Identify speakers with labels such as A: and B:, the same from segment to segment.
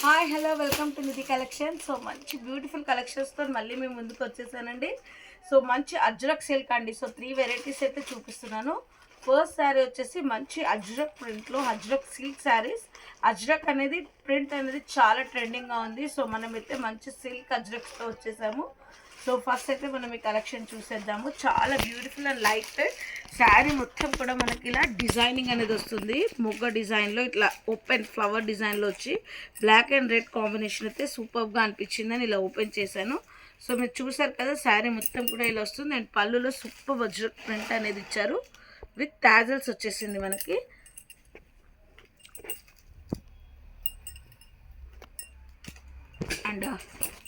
A: Hi hello welcome to Nidhi collection. So మంచి beautiful కలెక్షన్స్తో మళ్ళీ మేము ముందుకు వచ్చేసానండి. సో మంచి అజ్రక్ సిల్క్ అండి. సో 3 వెరైటీస్ అయితే చూపిస్తున్నాను. ఫస్ట్ శారీ వచ్చేసి మంచి అజ్రక్ ప్రింట్లో అజ్రక్ సిల్క్ శారీస్. అజ్రక్ అనేది ప్రింట్ అనేది చాలా ట్రెండింగ్గా ఉంది. సో మనమైతే మంచి సిల్క్ అజ్రక్స్తో వచ్చేసాము. సో ఫస్ట్ అయితే మనం ఈ కలెక్షన్ చూసేద్దాము. చాలా బ్యూటిఫుల్ అండ్ లైట్ శారీ మొత్తం కూడా మనకి ఇలా డిజైనింగ్ అనేది వస్తుంది. మొగ్గ డిజైన్లో ఇట్లా ఓపెన్ ఫ్లవర్ డిజైన్లో వచ్చి బ్లాక్ అండ్ రెడ్ కాంబినేషన్ అయితే సూపర్గా అనిపించిందని ఇలా ఓపెన్ చేశాను. సో మీరు చూసారు కదా, శారీ మొత్తం కూడా ఇలా వస్తుంది. అండ్ పళ్ళులో సూపర్ వజ్ర ప్రింట్ అనేది ఇచ్చారు విత్ టాజల్స్ వచ్చేసింది మనకి. అండ్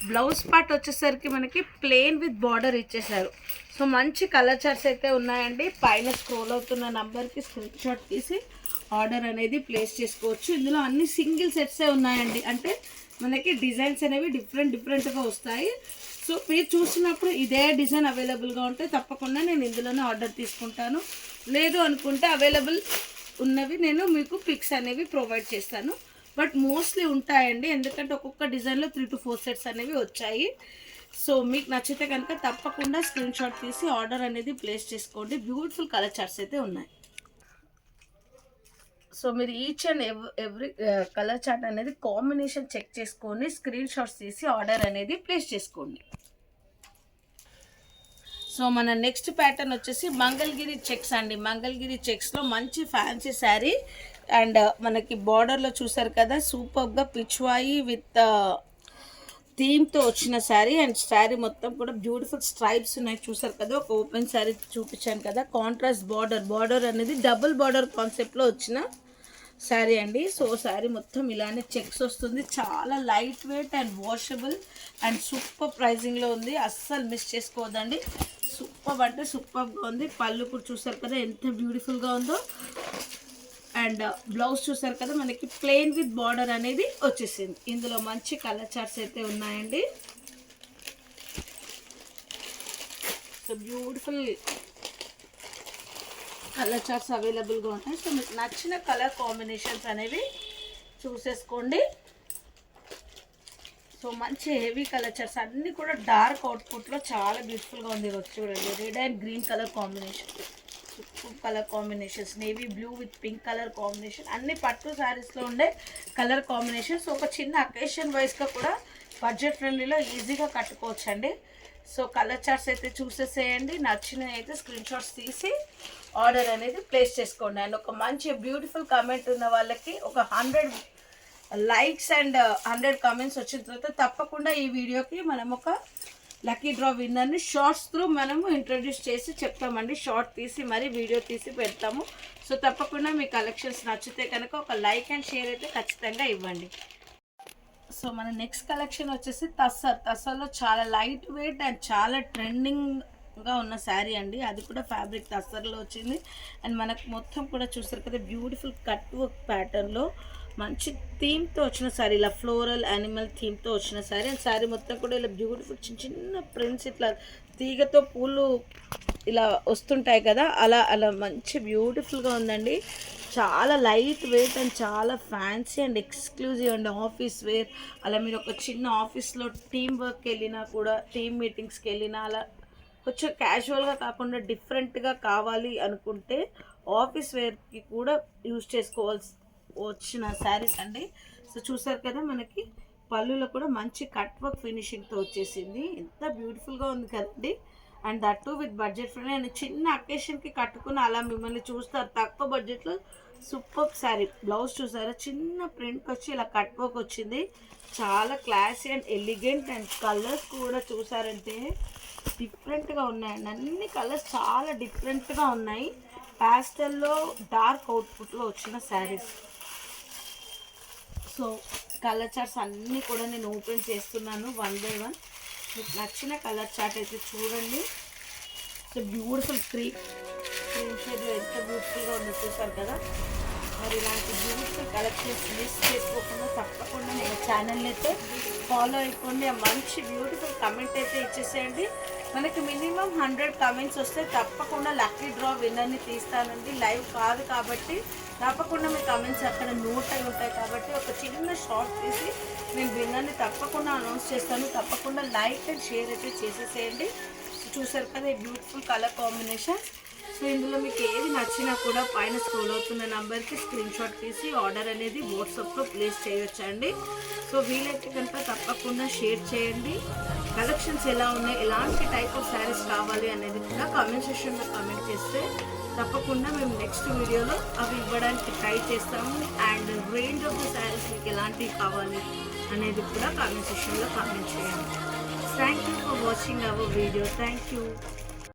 A: బ్లౌజ్ పార్ట్ వచ్చేసరికి మనకి ప్లెయిన్ విత్ బార్డర్ ఇచ్చేసారు. సో మంచి కలర్ చార్ట్స్ అయితే ఉన్నాయండి. పైన స్క్రోల్ అవుతున్న నంబర్కి స్క్రీన్ షాట్ తీసి ఆర్డర్ అనేది ప్లేస్ చేసుకోవచ్చు. ఇందులో అన్ని సింగిల్ సెట్సే ఉన్నాయండి. అంటే మనకి డిజైన్స్ అనేవి డిఫరెంట్గా వస్తాయి. సో మీరు చూసినప్పుడు ఇదే డిజైన్ అవైలబుల్గా ఉంటే తప్పకుండా నేను ఇందులోనే ఆర్డర్ తీసుకుంటాను. లేదు అనుకుంటే అవైలబుల్ ఉన్నవి నేను మీకు పిక్స్ అనేవి ప్రొవైడ్ చేస్తాను. బట్ మోస్ట్లీ ఉంటాయండి, ఎందుకంటే ఒక్కొక్క డిజైన్లో 3 to 4 సెట్స్ అనేవి వచ్చాయి. సో మీకు నచ్చితే కనుక తప్పకుండా స్క్రీన్ షాట్ తీసి ఆర్డర్ అనేది ప్లేస్ చేసుకోండి. బ్యూటిఫుల్ కలర్ చార్ట్స్ అయితే ఉన్నాయి. సో మీరు each and every colour chart అనేది కాంబినేషన్ చెక్ చేసుకొని స్క్రీన్ షాట్స్ తీసి ఆర్డర్ అనేది ప్లేస్ చేసుకోండి. సో మన నెక్స్ట్ ప్యాటర్న్ వచ్చేసి మంగళగిరి చెక్స్ అండి. మంగళగిరి చెక్స్లో మంచి ఫ్యాన్సీ శారీ. అండ్ మనకి బార్డర్లో చూసారు కదా, సూపర్గా పిచ్వాయి విత్ థీమ్తో వచ్చిన శారీ. అండ్ శారీ మొత్తం కూడా బ్యూటిఫుల్ స్ట్రైప్స్ ఉన్నాయి. చూసారు కదా, ఒక ఓపెన్ శారీ చూపించాను కదా, కాంట్రాస్ట్ బార్డర్ అనేది డబుల్ బార్డర్ కాన్సెప్ట్లో వచ్చిన శారీ అండి. సో శారీ మొత్తం ఇలానే చెక్స్ వస్తుంది. చాలా light weight and washable and super ప్రైజింగ్లో ఉంది. అస్సలు మిస్ చేసుకోవద్దండి. సూపర్ అంటే సూపర్గా ఉంది. పళ్ళు కూడా చూసారు కదా ఎంత బ్యూటిఫుల్గా ఉందో. అండ్ బ్లౌజ్ చూసారు కదా, మనకి ప్లెయిన్ విత్ బార్డర్ అనేది వచ్చేసింది. ఇందులో మంచి కలర్ చార్ట్స్ అయితే ఉన్నాయండి. సో బ్యూటిఫుల్ కలర్ చార్ట్స్ అవైలబుల్గా ఉంటాయి. సో మీకు నచ్చిన కలర్ కాంబినేషన్స్ అనేవి చూసేసుకోండి. సో మంచి హెవీ కలర్ చార్ట్స్ అన్నీ కూడా డార్క్ అవుట్పుట్లో చాలా బ్యూటిఫుల్గా ఉంది. చూడండి, red and green colour combination, super colour combinations, navy blue with pink colour combination, అన్ని పట్టు శారీస్లో ఉండే కలర్ కాంబినేషన్స్. ఒక చిన్న అకేషన్ వైజ్గా కూడా బడ్జెట్ ఫ్రెండ్లీలో ఈజీగా కట్టుకోవచ్చండి. సో కలర్ చార్ట్స్ అయితే చూసేసేయండి. నచ్చినవి అయితే స్క్రీన్ షాట్స్ తీసి ఆర్డర్ అనేది ప్లేస్ చేసుకోండి. అండ్ ఒక మంచి బ్యూటిఫుల్ కామెంట్ ఉన్న వాళ్ళకి ఒక 100 లైక్స్ అండ్ 100 కామెంట్స్ వచ్చిన తర్వాత తప్పకుండా ఈ వీడియోకి మనం ఒక లక్కీ డ్రా విన్నర్ని షార్ట్స్ త్రూ మనము ఇంట్రడ్యూస్ చేసి చెప్తామండి. షార్ట్ తీసి మరి వీడియో తీసి పెడతాము. సో తప్పకుండా మీ కలెక్షన్స్ నచ్చితే కనుక ఒక లైక్ అండ్ షేర్ అయితే ఖచ్చితంగా ఇవ్వండి. సో మన నెక్స్ట్ కలెక్షన్ వచ్చేసి తస్సర్లో చాలా లైట్ వెయిట్ అండ్ చాలా ట్రెండింగ్గా ఉన్న శారీ అండి. అది కూడా ఫ్యాబ్రిక్ తస్సర్లో వచ్చింది. అండ్ మనకు మొత్తం కూడా చూస్తారు కదా, బ్యూటిఫుల్ కట్ వర్క్ ప్యాటర్న్లో మంచి థీమ్తో వచ్చిన శారీ, ఇలా ఫ్లోరల్ యానిమల్ థీమ్తో వచ్చిన శారీ. అండ్ శారీ మొత్తం కూడా ఇలా బ్యూటిఫుల్ చిన్న ప్రింట్స్, ఇట్లా తీగతో పూలు ఇలా వస్తుంటాయి కదా, అలా మంచి బ్యూటిఫుల్గా ఉందండి. చాలా లైట్ వెయిట్ అండ్ చాలా fancy and exclusive and office wear. అలా మీరు ఒక చిన్న ఆఫీస్లో టీమ్ వర్క్కి వెళ్ళినా కూడా, టీమ్ మీటింగ్స్కి వెళ్ళినా, అలా కొంచెం క్యాజువల్గా కాకుండా డిఫరెంట్గా కావాలి అనుకుంటే ఆఫీస్ వేర్కి కూడా యూజ్ చేసుకోవాల్సి వచ్చిన శారీస్ అండి. సో చూసారు కదా, మనకి పళ్ళులో కూడా మంచి కట్ వర్క్ ఫినిషింగ్తో వచ్చేసింది. ఎంత బ్యూటిఫుల్గా ఉంది కదండి. And that to with budget friendly. And చిన్న అకేషన్కి కట్టుకుని అలా మిమ్మల్ని చూస్తారు తక్కువ బడ్జెట్లో. సూపర్ శారీ. బ్లౌజ్ చూసారా, చిన్న ప్రింట్ వచ్చి ఇలా కట్ వర్క్ వచ్చింది. చాలా classy and elegant. And colours కూడా చూసారంటే డిఫరెంట్గా ఉన్నాయండి. అన్ని కలర్స్ చాలా డిఫరెంట్గా ఉన్నాయి. ప్యాస్టల్లో డార్క్ అవుట్పుట్లో వచ్చిన శారీస్. సో కలర్ చార్ట్స్ అన్నీ కూడా నేను ఓపెన్ చేస్తున్నాను 1 by 1. మీకు నచ్చిన కలర్ చార్ట్ అయితే చూడండి. సో బ్యూటిఫుల్ క్రీమ్ షేడ్లో ఎంత బ్యూటిఫుల్గా ఉందో చూసారు కదా. మరి ఇలాంటి బ్యూటిఫుల్ కలెక్షన్స్ మిస్ చేసుకోకుండా తప్పకుండా నేను ఛానల్ అయితే ఫాలో అయిపోండి. మంచి బ్యూటిఫుల్ కమెంట్ అయితే ఇచ్చేసేయండి. మనకి మినిమం 100 కమెంట్స్ వస్తే తప్పకుండా లక్కీ డ్రా విన్నర్ని తీస్తానండి. లైవ్ కాదు కాబట్టి తప్పకుండా మీ కమెంట్స్ అక్కడ నోట్ అయి ఉంటాయి కాబట్టి ఒక చిన్న షార్ట్ తీసి నేను విన్నర్ని తప్పకుండా అనౌన్స్ చేస్తాను. తప్పకుండా లైక్ అండ్ షేర్ అయితే చేసేసేయండి. చూసారు కదా ఈ బ్యూటిఫుల్ కలర్ కాంబినేషన్. సో ఇందులో మీకు ఏది నచ్చినా కూడా పైన స్క్రోల్ అవుతున్న నెంబర్కి స్క్రీన్ షాట్ తీసి ఆర్డర్ అనేది వాట్సాప్లో ప్లేస్ చేయొచ్చండి. సో వీలైతే కనుక తప్పకుండా షేర్ చేయండి. కలెక్షన్స్ ఎలా ఉన్నాయి, ఎలాంటి టైప్ ఆఫ్ శారీస్ కావాలి అనేది కూడా కామెంట్ సెక్షన్లో కామెంట్ చేస్తే తప్పకుండా మేము నెక్స్ట్ వీడియోలో అవి ఇవ్వడానికి ట్రై చేస్తాము. And range of the saris మీకు ఎలాంటివి కావాలి అనేది కూడా కామెంట్ సెక్షన్లో కామెంట్ చేయండి. Thank you for watching our video. Thank you.